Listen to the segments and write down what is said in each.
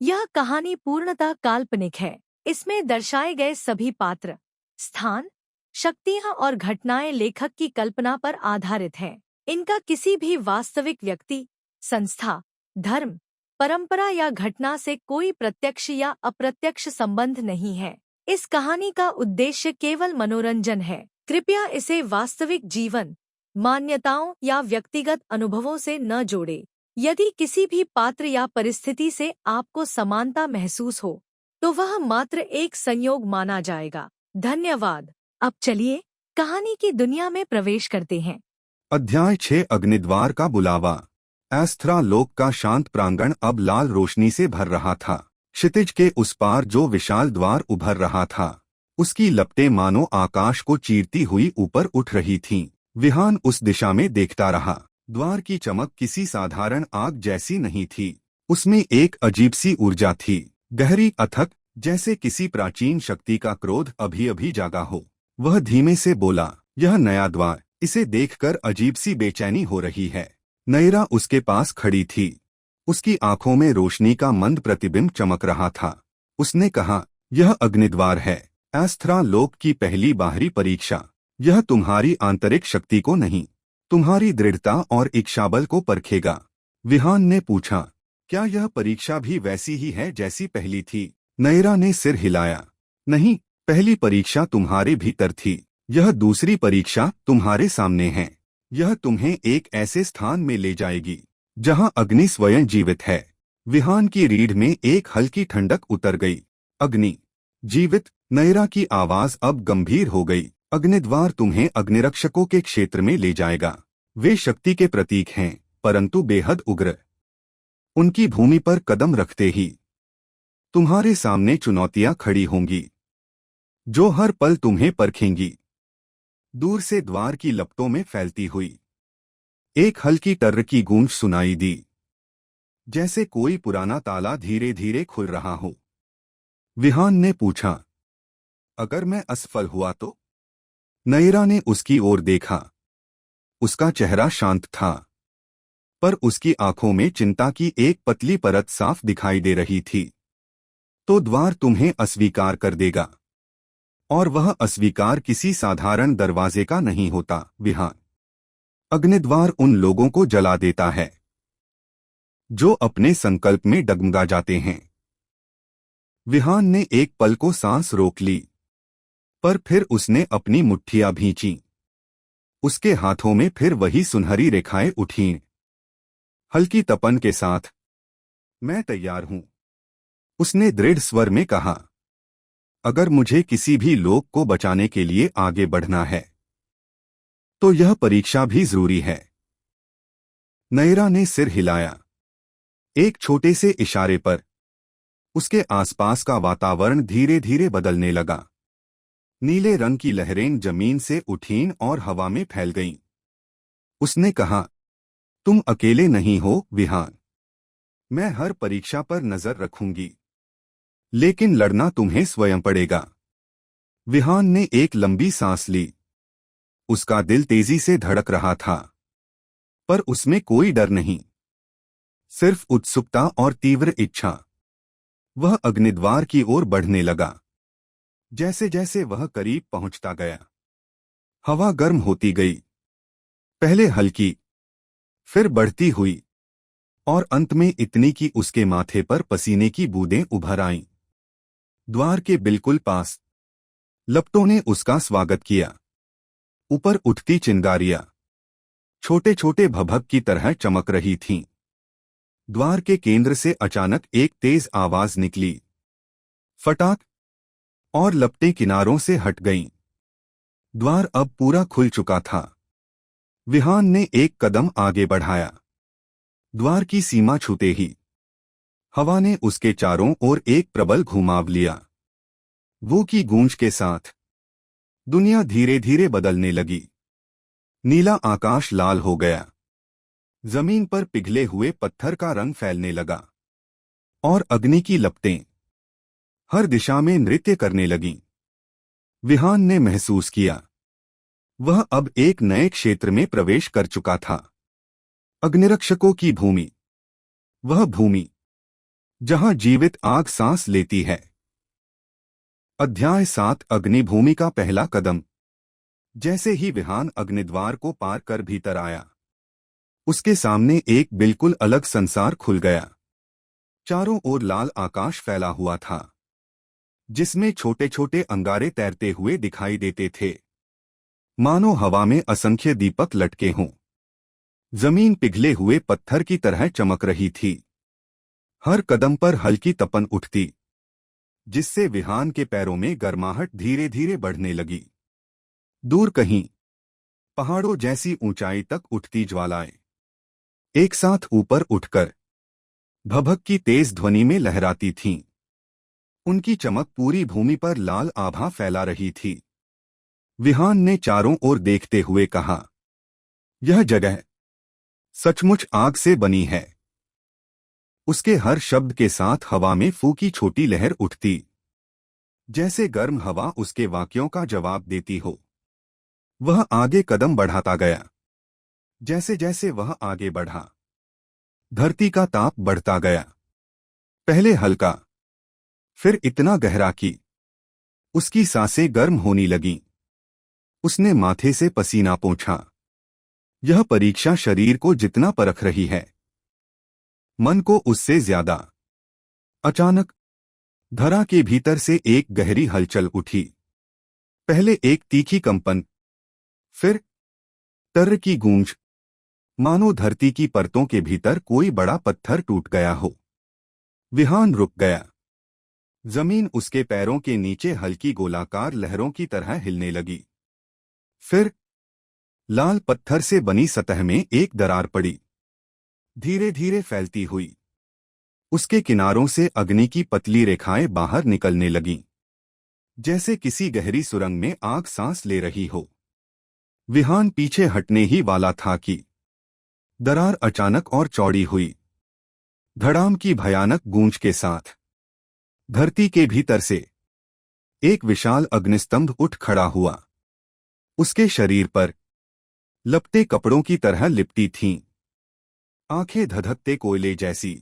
यह कहानी पूर्णतः काल्पनिक है। इसमें दर्शाए गए सभी पात्र, स्थान, शक्तियाँ और घटनाएं लेखक की कल्पना पर आधारित हैं। इनका किसी भी वास्तविक व्यक्ति, संस्था, धर्म, परंपरा या घटना से कोई प्रत्यक्ष या अप्रत्यक्ष संबंध नहीं है। इस कहानी का उद्देश्य केवल मनोरंजन है। कृपया इसे वास्तविक जीवन, मान्यताओं या व्यक्तिगत अनुभवों से न जोड़ें। यदि किसी भी पात्र या परिस्थिति से आपको समानता महसूस हो, तो वह मात्र एक संयोग माना जाएगा। धन्यवाद। अब चलिए कहानी की दुनिया में प्रवेश करते हैं। अध्याय 6 अग्निद्वार का बुलावा। एस्थरा लोक का शांत प्रांगण अब लाल रोशनी से भर रहा था। क्षितिज के उस पार जो विशाल द्वार उभर रहा था, उसकी लपटें मानो आकाश को चीरती हुई ऊपर उठ रही थीं। विहान उस दिशा में देखता रहा। द्वार की चमक किसी साधारण आग जैसी नहीं थी। उसमें एक अजीब सी ऊर्जा थी, गहरी, अथक, जैसे किसी प्राचीन शक्ति का क्रोध अभी अभी जागा हो। वह धीमे से बोला, यह नया द्वार, इसे देखकर अजीब सी बेचैनी हो रही है। नयरा उसके पास खड़ी थी। उसकी आंखों में रोशनी का मंद प्रतिबिंब चमक रहा था। उसने कहा, यह अग्निद्वार है, एस्थरा लोक की पहली बाहरी परीक्षा। यह तुम्हारी आंतरिक शक्ति को नहीं, तुम्हारी दृढ़ता और इच्छाबल को परखेगा। विहान ने पूछा, क्या यह परीक्षा भी वैसी ही है जैसी पहली थी? नयरा ने सिर हिलाया, नहीं, पहली परीक्षा तुम्हारे भीतर थी, यह दूसरी परीक्षा तुम्हारे सामने है। यह तुम्हें एक ऐसे स्थान में ले जाएगी जहां अग्नि स्वयं जीवित है। विहान की रीढ़ में एक हल्की ठंडक उतर गई। अग्नि जीवित? नयरा की आवाज अब गंभीर हो गई। अग्निद्वार तुम्हें अग्निरक्षकों के क्षेत्र में ले जाएगा। वे शक्ति के प्रतीक हैं, परंतु बेहद उग्र। उनकी भूमि पर कदम रखते ही तुम्हारे सामने चुनौतियां खड़ी होंगी, जो हर पल तुम्हें परखेंगी। दूर से द्वार की लपटों में फैलती हुई एक हल्की टर्र की गूंज सुनाई दी, जैसे कोई पुराना ताला धीरे धीरे खुल रहा हो। विहान ने पूछा, अगर मैं असफल हुआ तो? नयरा ने उसकी ओर देखा। उसका चेहरा शांत था, पर उसकी आंखों में चिंता की एक पतली परत साफ दिखाई दे रही थी। तो द्वार तुम्हें अस्वीकार कर देगा, और वह अस्वीकार किसी साधारण दरवाजे का नहीं होता। विहान, अग्निद्वार उन लोगों को जला देता है जो अपने संकल्प में डगमगा जाते हैं। विहान ने एक पल को सांस रोक ली, पर फिर उसने अपनी मुट्ठियां भींची। उसके हाथों में फिर वही सुनहरी रेखाएं उठीं। हल्की तपन के साथ, मैं तैयार हूं, उसने दृढ़ स्वर में कहा। अगर मुझे किसी भी लोक को बचाने के लिए आगे बढ़ना है, तो यह परीक्षा भी जरूरी है। नयरा ने सिर हिलाया। एक छोटे से इशारे पर उसके आसपास का वातावरण धीरे धीरे बदलने लगा। नीले रंग की लहरें जमीन से उठीं और हवा में फैल गईं। उसने कहा, तुम अकेले नहीं हो विहान। मैं हर परीक्षा पर नजर रखूंगी, लेकिन लड़ना तुम्हें स्वयं पड़ेगा। विहान ने एक लंबी सांस ली। उसका दिल तेजी से धड़क रहा था, पर उसमें कोई डर नहीं, सिर्फ उत्सुकता और तीव्र इच्छा। वह अग्निद्वार की ओर बढ़ने लगा। जैसे जैसे वह करीब पहुंचता गया, हवा गर्म होती गई, पहले हल्की, फिर बढ़ती हुई, और अंत में इतनी कि उसके माथे पर पसीने की बूंदें उभर आईं। द्वार के बिल्कुल पास लपटों ने उसका स्वागत किया। ऊपर उठती चिंगारियां छोटे छोटे भभक की तरह चमक रही थीं। द्वार के केंद्र से अचानक एक तेज आवाज निकली, फटाक, और लपटें किनारों से हट गईं। द्वार अब पूरा खुल चुका था। विहान ने एक कदम आगे बढ़ाया। द्वार की सीमा छूते ही हवा ने उसके चारों ओर एक प्रबल घुमाव लिया। वो की गूंज के साथ दुनिया धीरे धीरे बदलने लगी। नीला आकाश लाल हो गया, जमीन पर पिघले हुए पत्थर का रंग फैलने लगा, और अग्नि की लपटें हर दिशा में नृत्य करने लगीं। विहान ने महसूस किया, वह अब एक नए क्षेत्र में प्रवेश कर चुका था। अग्निरक्षकों की भूमि, वह भूमि जहां जीवित आग सांस लेती है। अध्याय 7 अग्निभूमि का पहला कदम। जैसे ही विहान अग्निद्वार को पार कर भीतर आया, उसके सामने एक बिल्कुल अलग संसार खुल गया। चारों ओर लाल आकाश फैला हुआ था, जिसमें छोटे छोटे अंगारे तैरते हुए दिखाई देते थे, मानो हवा में असंख्य दीपक लटके हों। जमीन पिघले हुए पत्थर की तरह चमक रही थी। हर कदम पर हल्की तपन उठती, जिससे विहान के पैरों में गर्माहट धीरे धीरे बढ़ने लगी। दूर कहीं पहाड़ों जैसी ऊंचाई तक उठती ज्वालाएं एक साथ ऊपर उठकर भभक की तेज ध्वनि में लहराती थीं। उनकी चमक पूरी भूमि पर लाल आभा फैला रही थी। विहान ने चारों ओर देखते हुए कहा, यह जगह सचमुच आग से बनी है। उसके हर शब्द के साथ हवा में फूकी छोटी लहर उठती, जैसे गर्म हवा उसके वाक्यों का जवाब देती हो। वह आगे कदम बढ़ाता गया। जैसे जैसे वह आगे बढ़ा, धरती का ताप बढ़ता गया। पहले हल्का, फिर इतना गहरा कि उसकी सांसें गर्म होने लगीं। उसने माथे से पसीना पोंछा। यह परीक्षा शरीर को जितना परख रही है, मन को उससे ज्यादा। अचानक धरा के भीतर से एक गहरी हलचल उठी। पहले एक तीखी कंपन, फिर सर्र की गूंज, मानो धरती की परतों के भीतर कोई बड़ा पत्थर टूट गया हो। विहान रुक गया। जमीन उसके पैरों के नीचे हल्की गोलाकार लहरों की तरह हिलने लगी। फिर लाल पत्थर से बनी सतह में एक दरार पड़ी, धीरे धीरे फैलती हुई। उसके किनारों से अग्नि की पतली रेखाएं बाहर निकलने लगीं, जैसे किसी गहरी सुरंग में आग सांस ले रही हो। विहान पीछे हटने ही वाला था कि दरार अचानक और चौड़ी हुई। धड़ाम की भयानक गूंज के साथ धरती के भीतर से एक विशाल अग्निस्तंभ उठ खड़ा हुआ। उसके शरीर पर लपटे कपड़ों की तरह लिपटी थीं, आंखें धधकते कोयले जैसी,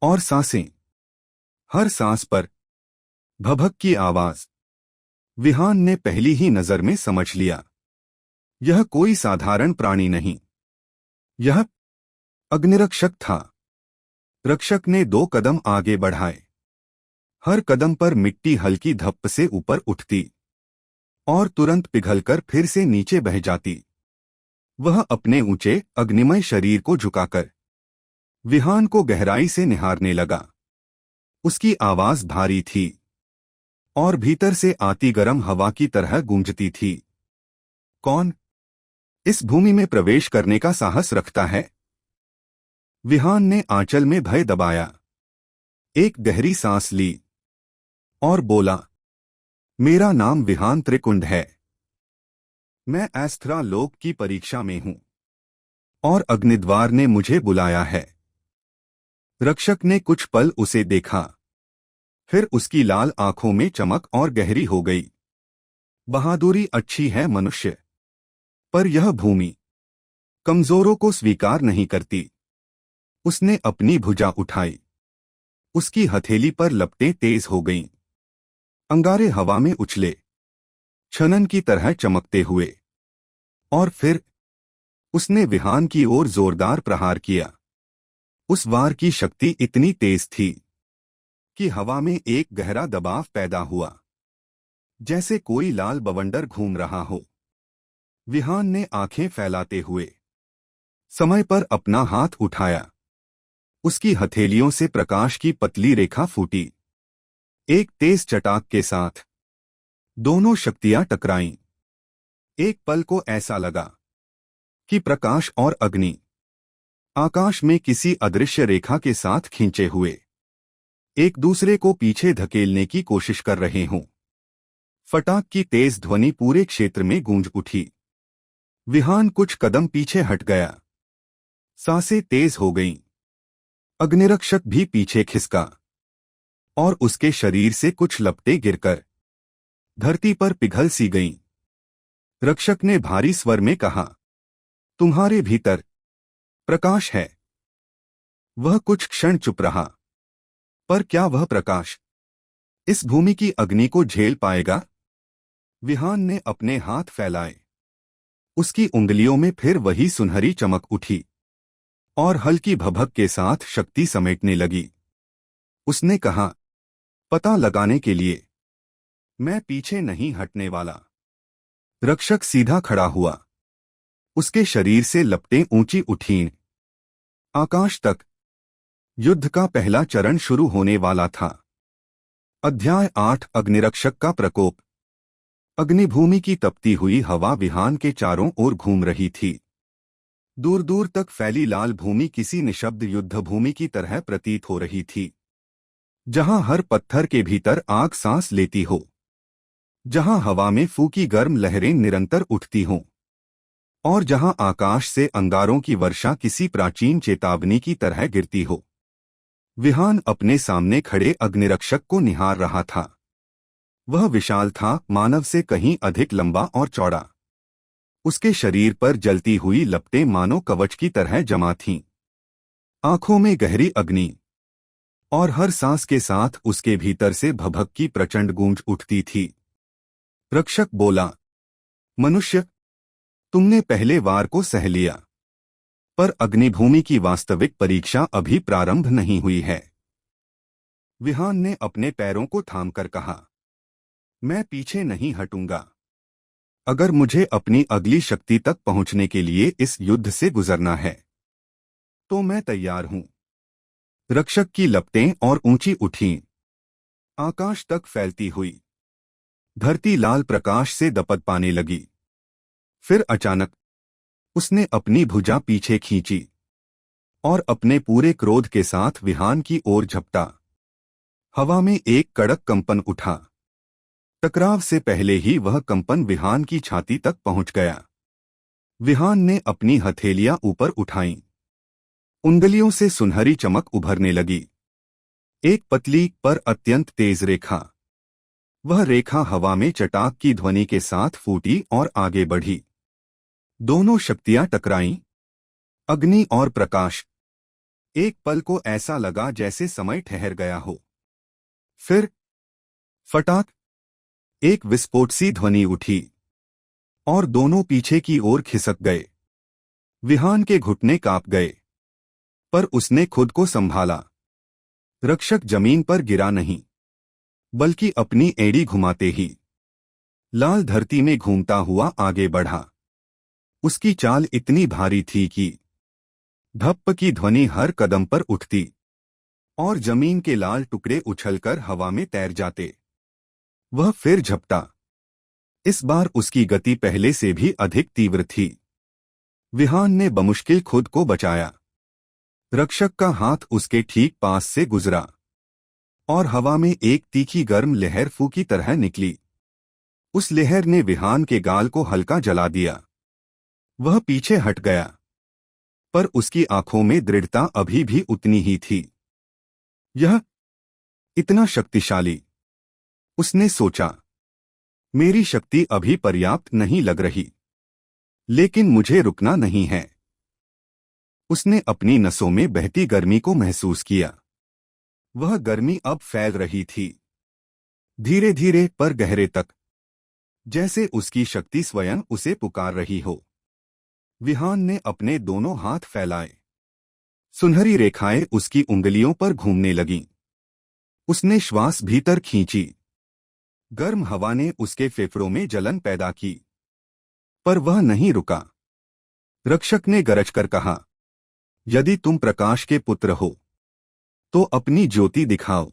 और सांसें, हर सांस पर भभक की आवाज। विहान ने पहली ही नजर में समझ लिया, यह कोई साधारण प्राणी नहीं, यह अग्निरक्षक था। रक्षक ने 2 कदम आगे बढ़ाए। हर कदम पर मिट्टी हल्की धप्प से ऊपर उठती और तुरंत पिघलकर फिर से नीचे बह जाती। वह अपने ऊंचे अग्निमय शरीर को झुकाकर विहान को गहराई से निहारने लगा। उसकी आवाज भारी थी और भीतर से आती गर्म हवा की तरह गूंजती थी। कौन इस भूमि में प्रवेश करने का साहस रखता है? विहान ने आंचल में भय दबाया, एक गहरी सांस ली और बोला, मेरा नाम विहान त्रिकुंड है। मैं एस्त्रा लोक की परीक्षा में हूं और अग्निद्वार ने मुझे बुलाया है। रक्षक ने कुछ पल उसे देखा, फिर उसकी लाल आंखों में चमक और गहरी हो गई। बहादुरी अच्छी है मनुष्य, पर यह भूमि कमजोरों को स्वीकार नहीं करती। उसने अपनी भुजा उठाई। उसकी हथेली पर लपटें तेज हो गईं। अंगारे हवा में उछले, छनन की तरह चमकते हुए, और फिर उसने विहान की ओर जोरदार प्रहार किया। उस वार की शक्ति इतनी तेज थी कि हवा में एक गहरा दबाव पैदा हुआ, जैसे कोई लाल बवंडर घूम रहा हो। विहान ने आंखें फैलाते हुए समय पर अपना हाथ उठाया। उसकी हथेलियों से प्रकाश की पतली रेखा फूटी। एक तेज चटाक के साथ दोनों शक्तियां टकराईं। एक पल को ऐसा लगा कि प्रकाश और अग्नि आकाश में किसी अदृश्य रेखा के साथ खींचे हुए एक दूसरे को पीछे धकेलने की कोशिश कर रहे हों। फटाक की तेज ध्वनि पूरे क्षेत्र में गूंज उठी। विहान कुछ कदम पीछे हट गया। सांसें तेज हो गईं। अग्निरक्षक भी पीछे खिसका और उसके शरीर से कुछ लपटें गिरकर धरती पर पिघल सी गईं। रक्षक ने भारी स्वर में कहा, तुम्हारे भीतर प्रकाश है। वह कुछ क्षण चुप रहा, पर क्या वह प्रकाश इस भूमि की अग्नि को झेल पाएगा? विहान ने अपने हाथ फैलाए। उसकी उंगलियों में फिर वही सुनहरी चमक उठी और हल्की भभक के साथ शक्ति समेटने लगी। उसने कहा, पता लगाने के लिए मैं पीछे नहीं हटने वाला। रक्षक सीधा खड़ा हुआ। उसके शरीर से लपटें ऊंची उठीं, आकाश तक। युद्ध का पहला चरण शुरू होने वाला था। अध्याय 8 अग्निरक्षक का प्रकोप। अग्निभूमि की तपती हुई हवा विहान के चारों ओर घूम रही थी। दूर दूर तक फैली लाल भूमि किसी निशब्द युद्ध भूमि की तरह प्रतीत हो रही थी, जहां हर पत्थर के भीतर आग सांस लेती हो, जहां हवा में फूकी गर्म लहरें निरंतर उठती हों, और जहां आकाश से अंगारों की वर्षा किसी प्राचीन चेतावनी की तरह गिरती हो। विहान अपने सामने खड़े अग्निरक्षक को निहार रहा था। वह विशाल था, मानव से कहीं अधिक लंबा और चौड़ा। उसके शरीर पर जलती हुई लपटें मानो कवच की तरह जमा थीं। आंखों में गहरी अग्नि, और हर सांस के साथ उसके भीतर से भभक की प्रचंड गूंज उठती थी। रक्षक बोला, मनुष्य, तुमने पहले वार को सह लिया, पर अग्निभूमि की वास्तविक परीक्षा अभी प्रारंभ नहीं हुई है। विहान ने अपने पैरों को थामकर कहा, मैं पीछे नहीं हटूंगा। अगर मुझे अपनी अगली शक्ति तक पहुंचने के लिए इस युद्ध से गुजरना है, तो मैं तैयार हूं। रक्षक की लपटें और ऊंची उठीं, आकाश तक फैलती हुई। धरती लाल प्रकाश से दपत पाने लगी। फिर अचानक उसने अपनी भुजा पीछे खींची और अपने पूरे क्रोध के साथ विहान की ओर झपटा। हवा में एक कड़क कंपन उठा। टकराव से पहले ही वह कंपन विहान की छाती तक पहुंच गया। विहान ने अपनी हथेलियां ऊपर उठाईं। उंगलियों से सुनहरी चमक उभरने लगी। एक पतली पर अत्यंत तेज रेखा। वह रेखा हवा में चटाक की ध्वनि के साथ फूटी और आगे बढ़ी। दोनों शक्तियां टकराईं, अग्नि और प्रकाश। एक पल को ऐसा लगा जैसे समय ठहर गया हो। फिर फटाक, एक विस्फोट सी ध्वनि उठी और दोनों पीछे की ओर खिसक गए। विहान के घुटने कांप गए, पर उसने खुद को संभाला। रक्षक जमीन पर गिरा नहीं, बल्कि अपनी एड़ी घुमाते ही लाल धरती में घूमता हुआ आगे बढ़ा। उसकी चाल इतनी भारी थी कि धप्प की ध्वनि हर कदम पर उठती और जमीन के लाल टुकड़े उछलकर हवा में तैर जाते। वह फिर झपटा। इस बार उसकी गति पहले से भी अधिक तीव्र थी। विहान ने बमुश्किल खुद को बचाया। रक्षक का हाथ उसके ठीक पास से गुजरा और हवा में एक तीखी गर्म लहर फू की तरह निकली। उस लहर ने विहान के गाल को हल्का जला दिया। वह पीछे हट गया, पर उसकी आंखों में दृढ़ता अभी भी उतनी ही थी। यह इतना शक्तिशाली, उसने सोचा। मेरी शक्ति अभी पर्याप्त नहीं लग रही, लेकिन मुझे रुकना नहीं है। उसने अपनी नसों में बहती गर्मी को महसूस किया। वह गर्मी अब फैल रही थी, धीरे धीरे पर गहरे तक, जैसे उसकी शक्ति स्वयं उसे पुकार रही हो। विहान ने अपने दोनों हाथ फैलाए। सुनहरी रेखाएं उसकी उंगलियों पर घूमने लगीं। उसने श्वास भीतर खींची। गर्म हवा ने उसके फेफड़ों में जलन पैदा की, पर वह नहीं रुका। रक्षक ने गरजकर कहा, यदि तुम प्रकाश के पुत्र हो, तो अपनी ज्योति दिखाओ।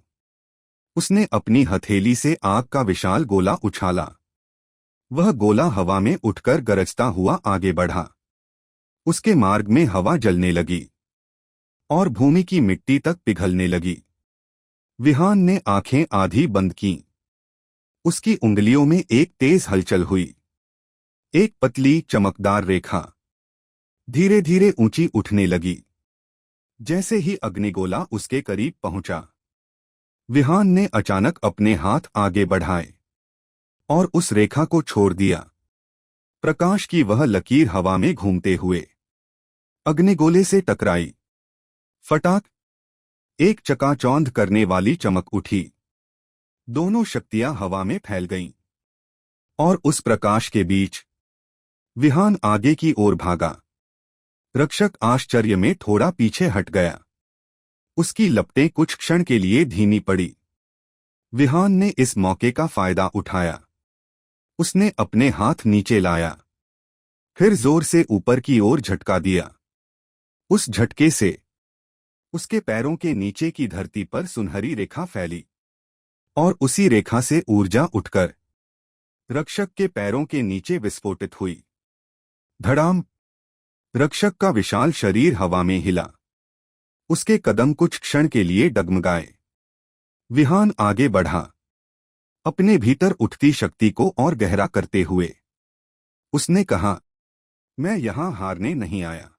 उसने अपनी हथेली से आग का विशाल गोला उछाला। वह गोला हवा में उठकर गरजता हुआ आगे बढ़ा। उसके मार्ग में हवा जलने लगी और भूमि की मिट्टी तक पिघलने लगी। विहान ने आंखें आधी बंद कीं। उसकी उंगलियों में एक तेज हलचल हुई। एक पतली चमकदार रेखा धीरे धीरे ऊंची उठने लगी। जैसे ही अग्निगोला उसके करीब पहुंचा, विहान ने अचानक अपने हाथ आगे बढ़ाए और उस रेखा को छोड़ दिया। प्रकाश की वह लकीर हवा में घूमते हुए अग्निगोले से टकराई। फटाक, एक चकाचौंध करने वाली चमक उठी। दोनों शक्तियां हवा में फैल गईं। और उस प्रकाश के बीच विहान आगे की ओर भागा। रक्षक आश्चर्य में थोड़ा पीछे हट गया। उसकी लपटें कुछ क्षण के लिए धीमी पड़ी। विहान ने इस मौके का फायदा उठाया। उसने अपने हाथ नीचे लाया, फिर जोर से ऊपर की ओर झटका दिया। उस झटके से उसके पैरों के नीचे की धरती पर सुनहरी रेखा फैली और उसी रेखा से ऊर्जा उठकर रक्षक के पैरों के नीचे विस्फोटित हुई। धड़ाम! रक्षक का विशाल शरीर हवा में हिला। उसके कदम कुछ क्षण के लिए डगमगाए। विहान आगे बढ़ा, अपने भीतर उठती शक्ति को और गहरा करते हुए। उसने कहा, मैं यहां हारने नहीं आया,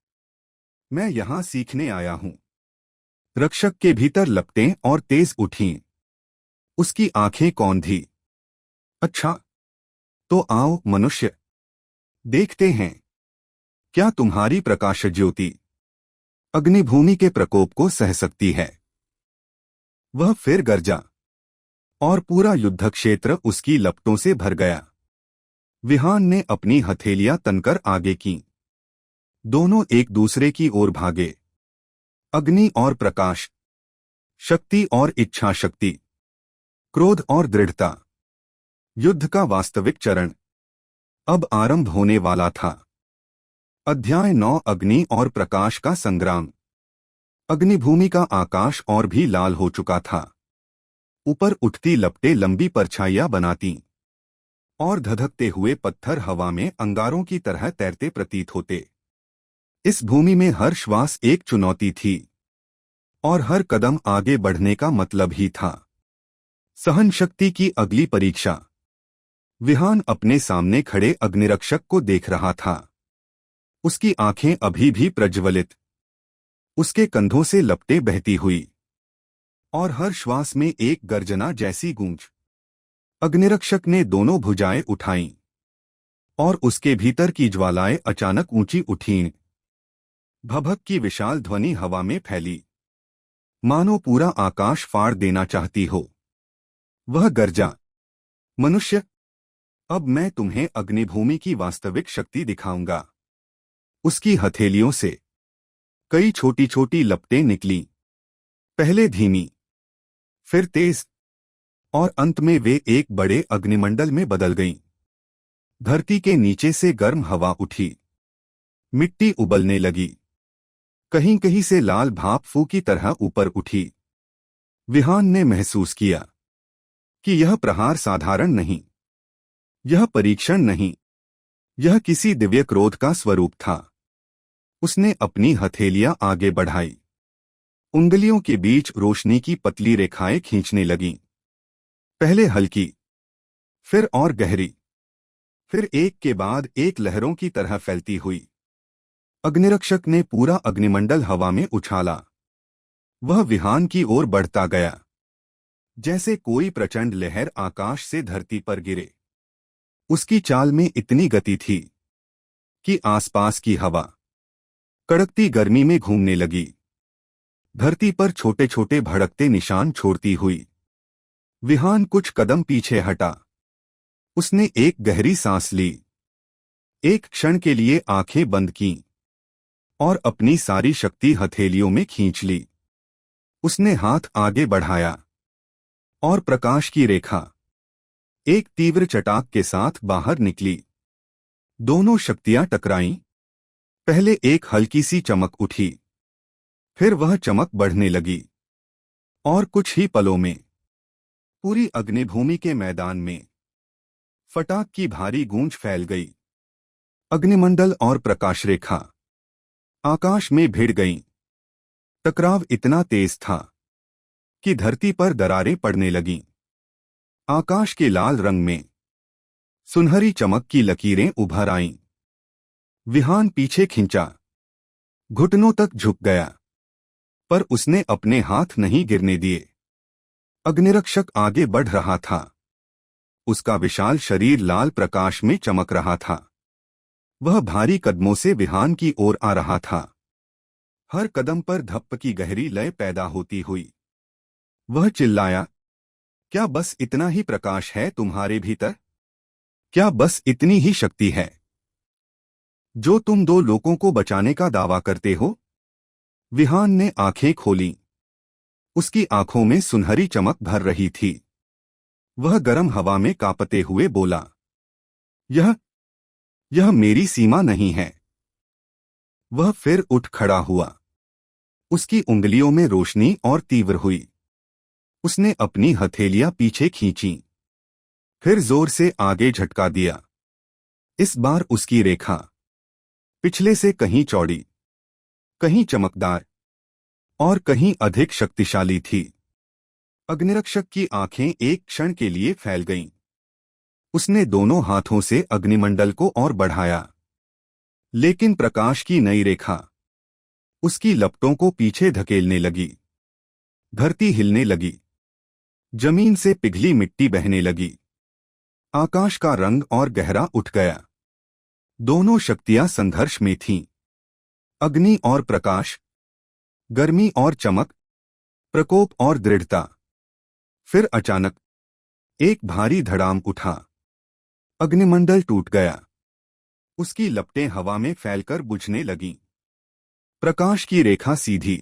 मैं यहां सीखने आया हूं। रक्षक के भीतर लपटें और तेज उठीं। उसकी आंखें कौंधी। अच्छा, तो आओ मनुष्य, देखते हैं क्या तुम्हारी प्रकाश ज्योति अग्निभूमि के प्रकोप को सह सकती है। वह फिर गरजा और पूरा युद्ध क्षेत्र उसकी लपटों से भर गया। विहान ने अपनी हथेलियां तनकर आगे कीं। दोनों एक दूसरे की ओर भागे। अग्नि और प्रकाश, शक्ति और इच्छा शक्ति, क्रोध और दृढ़ता। युद्ध का वास्तविक चरण अब आरंभ होने वाला था। अध्याय 9 अग्नि और प्रकाश का संग्राम। अग्निभूमि का आकाश और भी लाल हो चुका था। ऊपर उठती लपटें लंबी परछाइयां बनाती और धधकते हुए पत्थर हवा में अंगारों की तरह तैरते प्रतीत होते। इस भूमि में हर श्वास एक चुनौती थी और हर कदम आगे बढ़ने का मतलब ही था। सहन शक्ति की अगली परीक्षा। विहान अपने सामने खड़े अग्निरक्षक को देख रहा था। उसकी आंखें अभी भी प्रज्वलित, उसके कंधों से लपटें बहती हुई और हर श्वास में एक गर्जना जैसी गूंज। अग्निरक्षक ने दोनों भुजाएं उठाईं और उसके भीतर की ज्वालाएं अचानक ऊंची उठीं। भभक की विशाल ध्वनि हवा में फैली, मानो पूरा आकाश फाड़ देना चाहती हो। वह गर्जा, मनुष्य, अब मैं तुम्हें अग्निभूमि की वास्तविक शक्ति दिखाऊंगा। उसकी हथेलियों से कई छोटी छोटी लपटें निकलीं, पहले धीमी, फिर तेज, और अंत में वे एक बड़े अग्निमंडल में बदल गईं। धरती के नीचे से गर्म हवा उठी, मिट्टी उबलने लगी, कहीं कहीं से लाल भाप फू की तरह ऊपर उठी। विहान ने महसूस किया कि यह प्रहार साधारण नहीं, यह परीक्षण नहीं, यह किसी दिव्य क्रोध का स्वरूप था। उसने अपनी हथेलियां आगे बढ़ाई। उंगलियों के बीच रोशनी की पतली रेखाएं खींचने लगीं। पहले हल्की, फिर और गहरी, फिर एक के बाद एक लहरों की तरह फैलती हुई। अग्निरक्षक ने पूरा अग्निमंडल हवा में उछाला। वह विहान की ओर बढ़ता गया, जैसे कोई प्रचंड लहर आकाश से धरती पर गिरे। उसकी चाल में इतनी गति थी कि आसपास की हवा कड़कती गर्मी में घूमने लगी, धरती पर छोटे छोटे भड़कते निशान छोड़ती हुई। विहान कुछ कदम पीछे हटा। उसने एक गहरी सांस ली, एक क्षण के लिए आंखें बंद कीं और अपनी सारी शक्ति हथेलियों में खींच ली। उसने हाथ आगे बढ़ाया और प्रकाश की रेखा एक तीव्र चटाक के साथ बाहर निकली। दोनों शक्तियां टकराईं। पहले एक हल्की सी चमक उठी, फिर वह चमक बढ़ने लगी और कुछ ही पलों में पूरी अग्निभूमि के मैदान में फटाक की भारी गूंज फैल गई। अग्निमंडल और प्रकाश रेखा आकाश में भिड़ गईं। टकराव इतना तेज था कि धरती पर दरारें पड़ने लगीं। आकाश के लाल रंग में सुनहरी चमक की लकीरें उभर आईं। विहान पीछे खिंचा, घुटनों तक झुक गया, पर उसने अपने हाथ नहीं गिरने दिए। अग्निरक्षक आगे बढ़ रहा था। उसका विशाल शरीर लाल प्रकाश में चमक रहा था। वह भारी कदमों से विहान की ओर आ रहा था। हर कदम पर धप्प की गहरी लय पैदा होती हुई। वह चिल्लाया, क्या बस इतना ही प्रकाश है तुम्हारे भीतर? क्या बस इतनी ही शक्ति है जो तुम दो लोगों को बचाने का दावा करते हो? विहान ने आंखें खोलीं। उसकी आंखों में सुनहरी चमक भर रही थी। वह गर्म हवा में कांपते हुए बोला, यह यह मेरी सीमा नहीं है। वह फिर उठ खड़ा हुआ। उसकी उंगलियों में रोशनी और तीव्र हुई। उसने अपनी हथेलियां पीछे खींची, फिर जोर से आगे झटका दिया। इस बार उसकी रेखा पिछले से कहीं चौड़ी, कहीं चमकदार और कहीं अधिक शक्तिशाली थी। अग्निरक्षक की आंखें एक क्षण के लिए फैल गईं। उसने दोनों हाथों से अग्निमंडल को और बढ़ाया, लेकिन प्रकाश की नई रेखा उसकी लपटों को पीछे धकेलने लगी। धरती हिलने लगी, जमीन से पिघली मिट्टी बहने लगी, आकाश का रंग और गहरा उठ गया। दोनों शक्तियां संघर्ष में थीं, अग्नि और प्रकाश, गर्मी और चमक, प्रकोप और दृढ़ता। फिर अचानक एक भारी धड़ाम उठा। अग्निमंडल टूट गया। उसकी लपटें हवा में फैलकर बुझने लगीं। प्रकाश की रेखा सीधी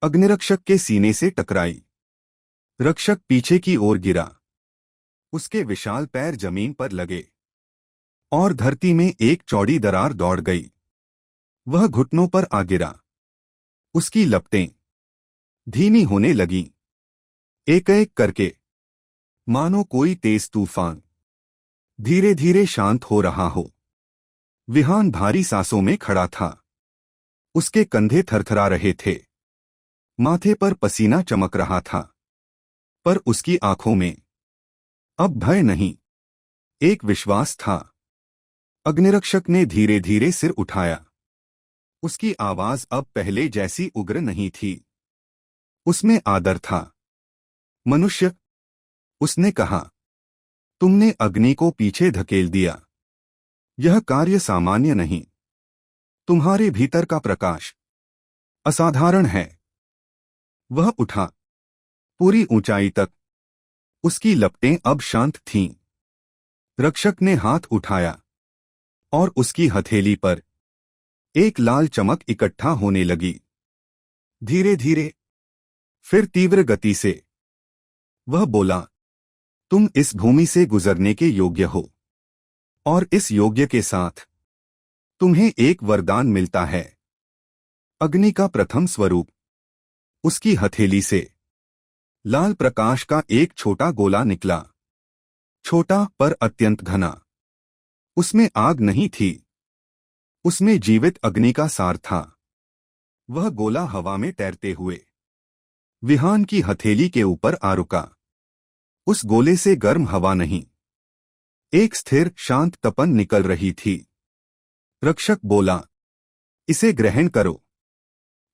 अग्निरक्षक के सीने से टकराई। रक्षक पीछे की ओर गिरा। उसके विशाल पैर जमीन पर लगे और धरती में एक चौड़ी दरार दौड़ गई। वह घुटनों पर आ गिरा। उसकी लपटें धीमी होने लगीं, एक एक करके, मानो कोई तेज तूफान धीरे धीरे शांत हो रहा हो। विहान भारी सांसों में खड़ा था। उसके कंधे थरथरा रहे थे, माथे पर पसीना चमक रहा था, पर उसकी आंखों में अब भय नहीं, एक विश्वास था। अग्निरक्षक ने धीरे धीरे सिर उठाया। उसकी आवाज अब पहले जैसी उग्र नहीं थी। उसमें आदर था। मनुष्य, उसने कहा, तुमने अग्नि को पीछे धकेल दिया। यह कार्य सामान्य नहीं। तुम्हारे भीतर का प्रकाश असाधारण है। वह उठा, पूरी ऊंचाई तक। उसकी लपटें अब शांत थीं। रक्षक ने हाथ उठाया और उसकी हथेली पर एक लाल चमक इकट्ठा होने लगी। धीरे धीरे, फिर तीव्र गति से। वह बोला, तुम इस भूमि से गुजरने के योग्य हो, और इस योग्य के साथ तुम्हें एक वरदान मिलता है। अग्नि का प्रथम स्वरूप। उसकी हथेली से लाल प्रकाश का एक छोटा गोला निकला, छोटा पर अत्यंत घना। उसमें आग नहीं थी, उसमें जीवित अग्नि का सार था। वह गोला हवा में तैरते हुए विहान की हथेली के ऊपर आ रुका। उस गोले से गर्म हवा नहीं, एक स्थिर शांत तपन निकल रही थी। रक्षक बोला, इसे ग्रहण करो।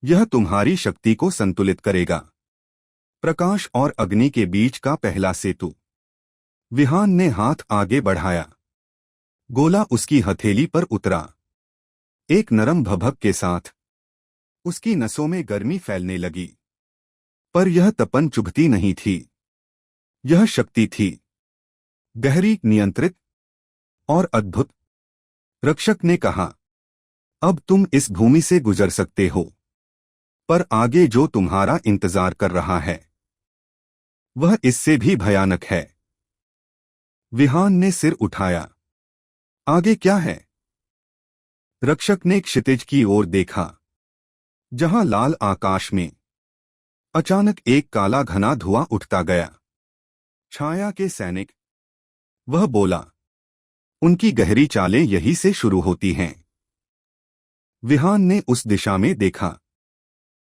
यह तुम्हारी शक्ति को संतुलित करेगा। प्रकाश और अग्नि के बीच का पहला सेतु। विहान ने हाथ आगे बढ़ाया। गोला उसकी हथेली पर उतरा। एक नरम भभक के साथ उसकी नसों में गर्मी फैलने लगी। पर यह तपन चुभती नहीं थी। यह शक्ति थी, गहरी, नियंत्रित और अद्भुत। रक्षक ने कहा, अब तुम इस भूमि से गुजर सकते हो, पर आगे जो तुम्हारा इंतजार कर रहा है वह इससे भी भयानक है। विहान ने सिर उठाया। आगे क्या है? रक्षक ने क्षितिज की ओर देखा, जहां लाल आकाश में अचानक एक काला घना धुआं उठता गया। छाया के सैनिक। वह बोला, उनकी गहरी चालें यहीं से शुरू होती हैं। विहान ने उस दिशा में देखा,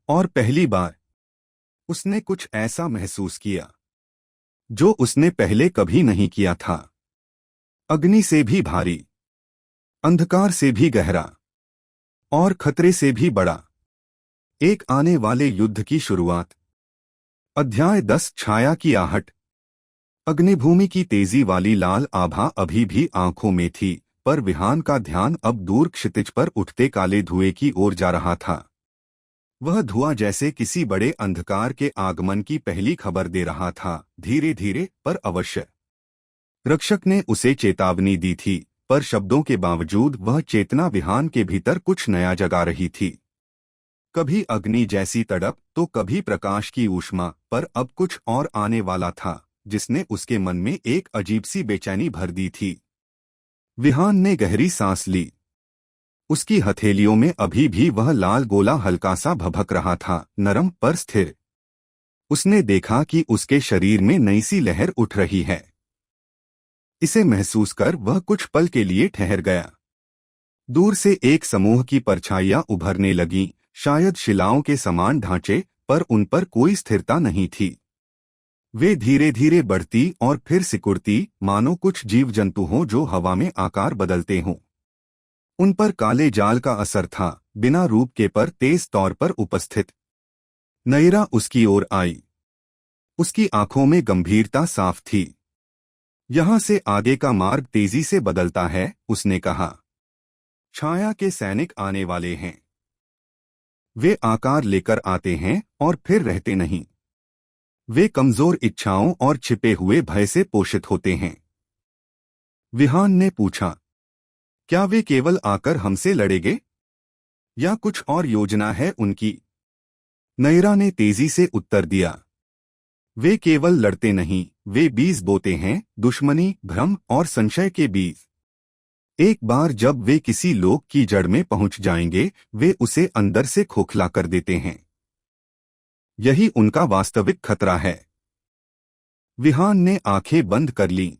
और पहली बार उसने कुछ ऐसा महसूस किया जो उसने पहले कभी नहीं किया था। अग्नि से भी भारी, अंधकार से भी गहरा, और खतरे से भी बड़ा। एक आने वाले युद्ध की शुरुआत। अध्याय 10। छाया की आहट। अग्निभूमि की तेजी वाली लाल आभा अभी भी आंखों में थी, पर विहान का ध्यान अब दूर क्षितिज पर उठते काले धुएं की ओर जा रहा था। वह धुआं जैसे किसी बड़े अंधकार के आगमन की पहली खबर दे रहा था, धीरे धीरे पर अवश्य। रक्षक ने उसे चेतावनी दी थी, पर शब्दों के बावजूद वह चेतना विहान के भीतर कुछ नया जगा रही थी। कभी अग्नि जैसी तड़प तो कभी प्रकाश की ऊष्मा, पर अब कुछ और आने वाला था जिसने उसके मन में एक अजीब सी बेचैनी भर दी थी। विहान ने गहरी सांस ली। उसकी हथेलियों में अभी भी वह लाल गोला हल्का सा भभक रहा था, नरम पर स्थिर। उसने देखा कि उसके शरीर में नई सी लहर उठ रही है। इसे महसूस कर वह कुछ पल के लिए ठहर गया। दूर से एक समूह की परछाइयां उभरने लगीं, शायद शिलाओं के समान ढांचे, पर उन पर कोई स्थिरता नहीं थी। वे धीरे धीरे बढ़ती और फिर सिकुड़ती, मानो कुछ जीव जंतु हों जो हवा में आकार बदलते हों। उन पर काले जाल का असर था, बिना रूप के पर तेज तौर पर उपस्थित। नयरा उसकी ओर आई। उसकी आंखों में गंभीरता साफ थी। यहां से आगे का मार्ग तेजी से बदलता है, उसने कहा। छाया के सैनिक आने वाले हैं। वे आकार लेकर आते हैं और फिर रहते नहीं। वे कमजोर इच्छाओं और छिपे हुए भय से पोषित होते हैं। विहान ने पूछा, क्या वे केवल आकर हमसे लड़ेंगे या कुछ और योजना है उनकी? नयरा ने तेजी से उत्तर दिया, वे केवल लड़ते नहीं, वे बीज बोते हैं, दुश्मनी, भ्रम और संशय के बीज। एक बार जब वे किसी लोक की जड़ में पहुंच जाएंगे, वे उसे अंदर से खोखला कर देते हैं। यही उनका वास्तविक खतरा है। विहान ने आंखें बंद कर लीं।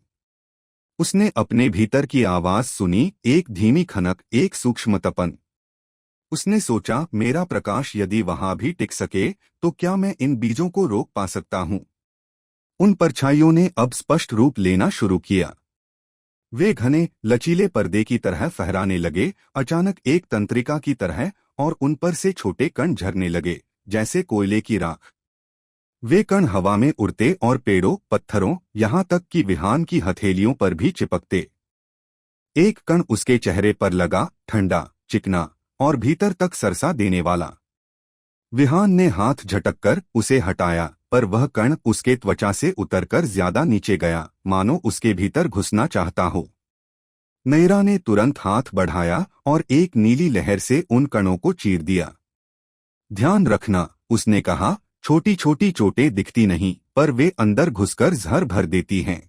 उसने अपने भीतर की आवाज सुनी, एक धीमी खनक, एक सूक्ष्म तपन। उसने सोचा, मेरा प्रकाश यदि वहां भी टिक सके तो क्या मैं इन बीजों को रोक पा सकता हूं? उन परछाइयों ने अब स्पष्ट रूप लेना शुरू किया। वे घने लचीले पर्दे की तरह फहराने लगे, अचानक एक तंत्रिका की तरह, और उन पर से छोटे कण झरने लगे, जैसे कोयले की राख। वे कण हवा में उड़ते और पेड़ों, पत्थरों, यहां तक कि विहान की हथेलियों पर भी चिपकते। एक कण उसके चेहरे पर लगा, ठंडा, चिकना और भीतर तक सरसा देने वाला। विहान ने हाथ झटककर उसे हटाया, पर वह कण उसके त्वचा से उतरकर ज्यादा नीचे गया, मानो उसके भीतर घुसना चाहता हो। नयरा ने तुरंत हाथ बढ़ाया और एक नीली लहर से उन कणों को चीर दिया। ध्यान रखना, उसने कहा, छोटी छोटी चोटें दिखती नहीं, पर वे अंदर घुसकर जहर भर देती हैं।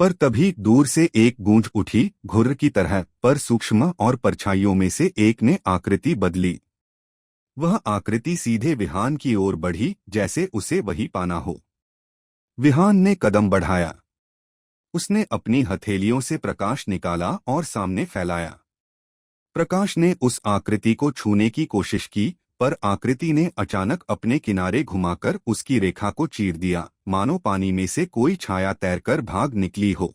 पर तभी दूर से एक गूंज उठी, घुर्र की तरह, पर सूक्ष्म, और परछाइयों में से एक ने आकृति बदली। वह आकृति सीधे विहान की ओर बढ़ी, जैसे उसे वही पाना हो। विहान ने कदम बढ़ाया। उसने अपनी हथेलियों से प्रकाश निकाला और सामने फैलाया। प्रकाश ने उस आकृति को छूने की कोशिश की, पर आकृति ने अचानक अपने किनारे घुमाकर उसकी रेखा को चीर दिया, मानो पानी में से कोई छाया तैरकर भाग निकली हो।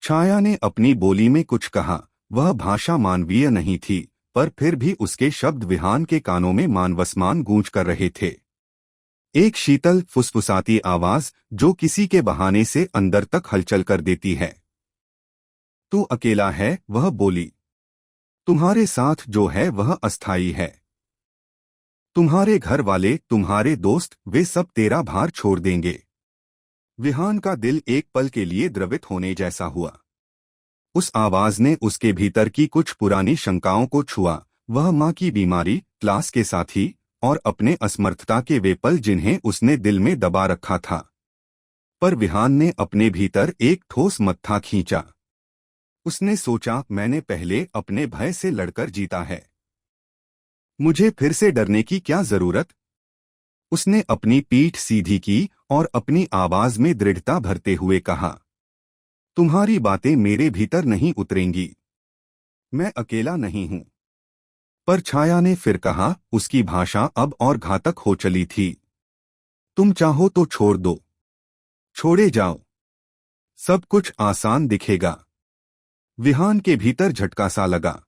छाया ने अपनी बोली में कुछ कहा। वह भाषा मानवीय नहीं थी, पर फिर भी उसके शब्द विहान के कानों में मानवसमान गूंज कर रहे थे। एक शीतल, फुसफुसाती आवाज जो किसी के बहाने से अंदर तक हलचल कर देती है। तू अकेला है, वह बोली। तुम्हारे साथ जो है वह अस्थायी है। तुम्हारे घर वाले, तुम्हारे दोस्त, वे सब तेरा भार छोड़ देंगे। विहान का दिल एक पल के लिए द्रवित होने जैसा हुआ। उस आवाज ने उसके भीतर की कुछ पुरानी शंकाओं को छुआ। वह मां की बीमारी, क्लास के साथी, और अपने असमर्थता के वे पल जिन्हें उसने दिल में दबा रखा था। पर विहान ने अपने भीतर एक ठोस मत्था खींचा। उसने सोचा, मैंने पहले अपने भय से लड़कर जीता है। मुझे फिर से डरने की क्या जरूरत? उसने अपनी पीठ सीधी की और अपनी आवाज में दृढ़ता भरते हुए कहा, तुम्हारी बातें मेरे भीतर नहीं उतरेंगी। मैं अकेला नहीं हूं। पर छाया ने फिर कहा, उसकी भाषा अब और घातक हो चली थी। तुम चाहो तो छोड़ दो। छोड़े जाओ। सब कुछ आसान दिखेगा। विहान के भीतर झटका सा लगा।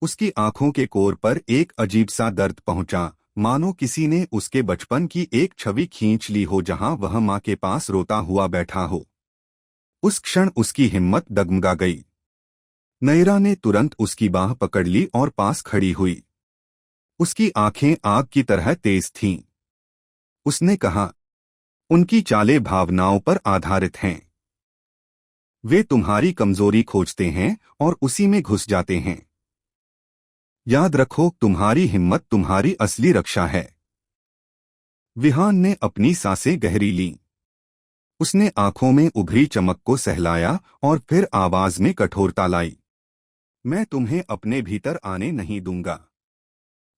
उसकी आंखों के कोर पर एक अजीब सा दर्द पहुंचा, मानो किसी ने उसके बचपन की एक छवि खींच ली हो जहां वह मां के पास रोता हुआ बैठा हो। उस क्षण उसकी हिम्मत डगमगा गई। नयरा ने तुरंत उसकी बाह पकड़ ली और पास खड़ी हुई। उसकी आंखें आग की तरह तेज थीं। उसने कहा, उनकी चालें भावनाओं पर आधारित हैं। वे तुम्हारी कमजोरी खोजते हैं और उसी में घुस जाते हैं। याद रखो, तुम्हारी हिम्मत तुम्हारी असली रक्षा है। विहान ने अपनी सांसें गहरी लीं। उसने आंखों में उभरी चमक को सहलाया और फिर आवाज में कठोरता लाई। मैं तुम्हें अपने भीतर आने नहीं दूंगा।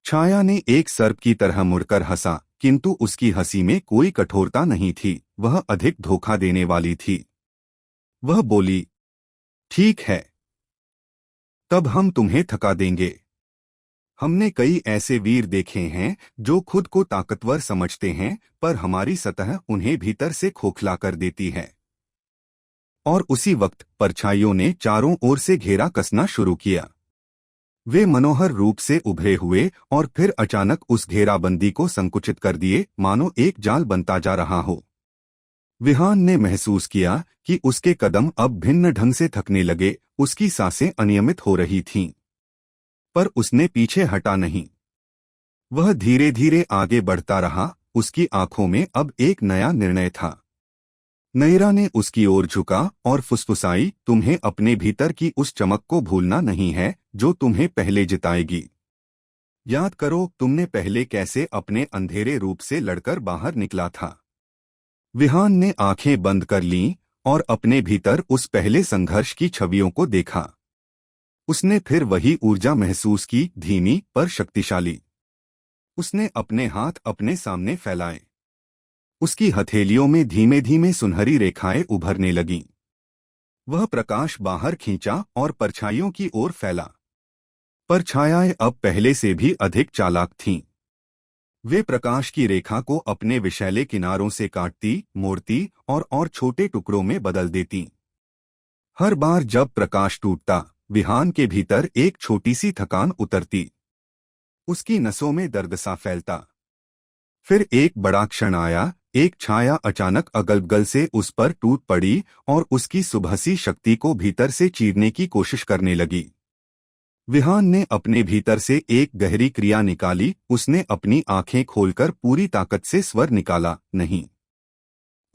छाया ने एक सर्प की तरह मुड़कर हंसा, किंतु उसकी हंसी में कोई कठोरता नहीं थी, वह अधिक धोखा देने वाली थी। वह बोली, ठीक है, तब हम तुम्हें थका देंगे। हमने कई ऐसे वीर देखे हैं जो खुद को ताकतवर समझते हैं, पर हमारी सतह उन्हें भीतर से खोखला कर देती है। और उसी वक्त परछाइयों ने चारों ओर से घेरा कसना शुरू किया। वे मनोहर रूप से उभरे हुए और फिर अचानक उस घेराबंदी को संकुचित कर दिए, मानो एक जाल बनता जा रहा हो। विहान ने महसूस किया कि उसके कदम अब भिन्न ढंग से थकने लगे, उसकी सांसें अनियमित हो रही थीं। पर उसने पीछे हटा नहीं। वह धीरे धीरे आगे बढ़ता रहा, उसकी आंखों में अब एक नया निर्णय था। नयरा ने उसकी ओर झुका और फुसफुसाई, तुम्हें अपने भीतर की उस चमक को भूलना नहीं है जो तुम्हें पहले जिताएगी। याद करो, तुमने पहले कैसे अपने अंधेरे रूप से लड़कर बाहर निकला था। विहान ने आंखें बंद कर लीं और अपने भीतर उस पहले संघर्ष की छवियों को देखा। उसने फिर वही ऊर्जा महसूस की, धीमी पर शक्तिशाली। उसने अपने हाथ अपने सामने फैलाए। उसकी हथेलियों में धीमे धीमे सुनहरी रेखाएं उभरने लगीं। वह प्रकाश बाहर खींचा और परछाइयों की ओर फैला। परछायाएं अब पहले से भी अधिक चालाक थीं। वे प्रकाश की रेखा को अपने विशैले किनारों से काटती, मोड़ती और छोटे टुकड़ों में बदल देती। हर बार जब प्रकाश टूटता, विहान के भीतर एक छोटी सी थकान उतरती। उसकी नसों में दर्द सा फैलता। फिर एक बड़ा क्षण आया, एक छाया अचानक अगल-बगल से उस पर टूट पड़ी और उसकी सुबहसी शक्ति को भीतर से चीरने की कोशिश करने लगी। विहान ने अपने भीतर से एक गहरी क्रिया निकाली। उसने अपनी आंखें खोलकर पूरी ताकत से स्वर निकाला, नहीं।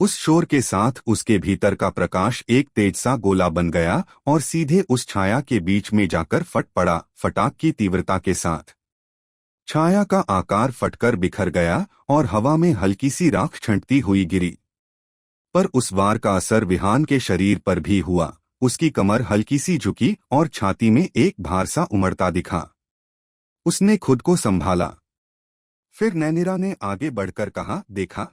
उस शोर के साथ उसके भीतर का प्रकाश एक तेज सा गोला बन गया और सीधे उस छाया के बीच में जाकर फट पड़ा, फटाक की तीव्रता के साथ। छाया का आकार फटकर बिखर गया और हवा में हल्की सी राख छंटती हुई गिरी। पर उस वार का असर विहान के शरीर पर भी हुआ। उसकी कमर हल्की सी झुकी और छाती में एक भार सा उमड़ता दिखा। उसने खुद को संभाला। फिर नैनिरा ने आगे बढ़कर कहा, देखा,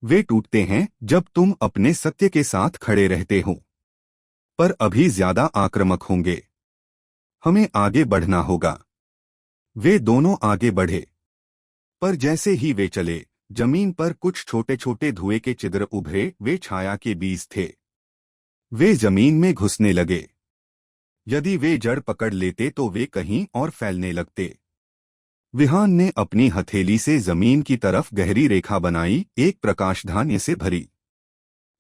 वे टूटते हैं जब तुम अपने सत्य के साथ खड़े रहते हो, पर अभी ज्यादा आक्रामक होंगे। हमें आगे बढ़ना होगा। वे दोनों आगे बढ़े, पर जैसे ही वे चले, जमीन पर कुछ छोटे छोटे धुएं के छिद्र उभरे। वे छाया के बीज थे। वे जमीन में घुसने लगे। यदि वे जड़ पकड़ लेते तो वे कहीं और फैलने लगते। विहान ने अपनी हथेली से जमीन की तरफ गहरी रेखा बनाई, एक प्रकाशधान्य से भरी।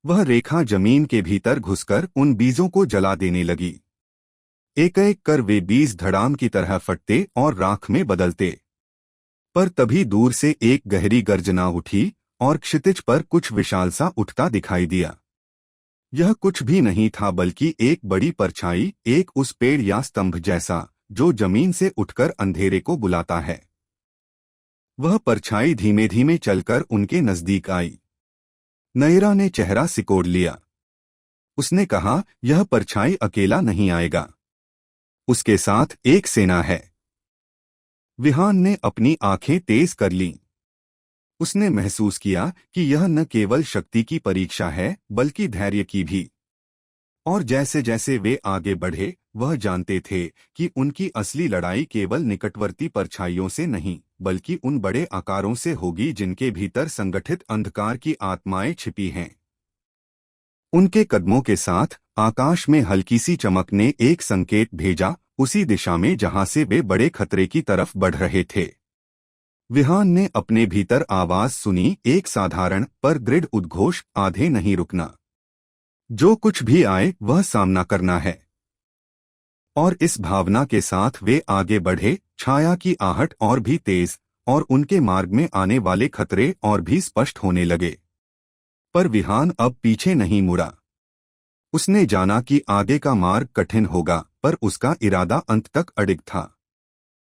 वह रेखा जमीन के भीतर घुसकर उन बीजों को जला देने लगी। एक एक कर वे बीज धड़ाम की तरह फटते और राख में बदलते। पर तभी दूर से एक गहरी गर्जना उठी और क्षितिज पर कुछ विशाल सा उठता दिखाई दिया। यह कुछ भी नहीं था बल्कि एक बड़ी परछाई, एक उस पेड़ या स्तंभ जैसा जो जमीन से उठकर अंधेरे को बुलाता है। वह परछाई धीमे धीमे चलकर उनके नजदीक आई। नयरा ने चेहरा सिकोड़ लिया। उसने कहा, यह परछाई अकेला नहीं आएगा, उसके साथ एक सेना है। विहान ने अपनी आंखें तेज कर लीं। उसने महसूस किया कि यह न केवल शक्ति की परीक्षा है बल्कि धैर्य की भी। और जैसे जैसे वे आगे बढ़े, वह जानते थे कि उनकी असली लड़ाई केवल निकटवर्ती परछाइयों से नहीं बल्कि उन बड़े आकारों से होगी जिनके भीतर संगठित अंधकार की आत्माएं छिपी हैं। उनके कदमों के साथ आकाश में हल्की सी चमक ने एक संकेत भेजा, उसी दिशा में जहां से वे बड़े खतरे की तरफ बढ़ रहे थे। विहान ने अपने भीतर आवाज सुनी, एक साधारण पर दृढ़ उद्घोष, आधे नहीं रुकना। जो कुछ भी आए वह सामना करना है। और इस भावना के साथ वे आगे बढ़े। छाया की आहट और भी तेज और उनके मार्ग में आने वाले खतरे और भी स्पष्ट होने लगे। पर विहान अब पीछे नहीं मुड़ा। उसने जाना कि आगे का मार्ग कठिन होगा, पर उसका इरादा अंत तक अडिग था।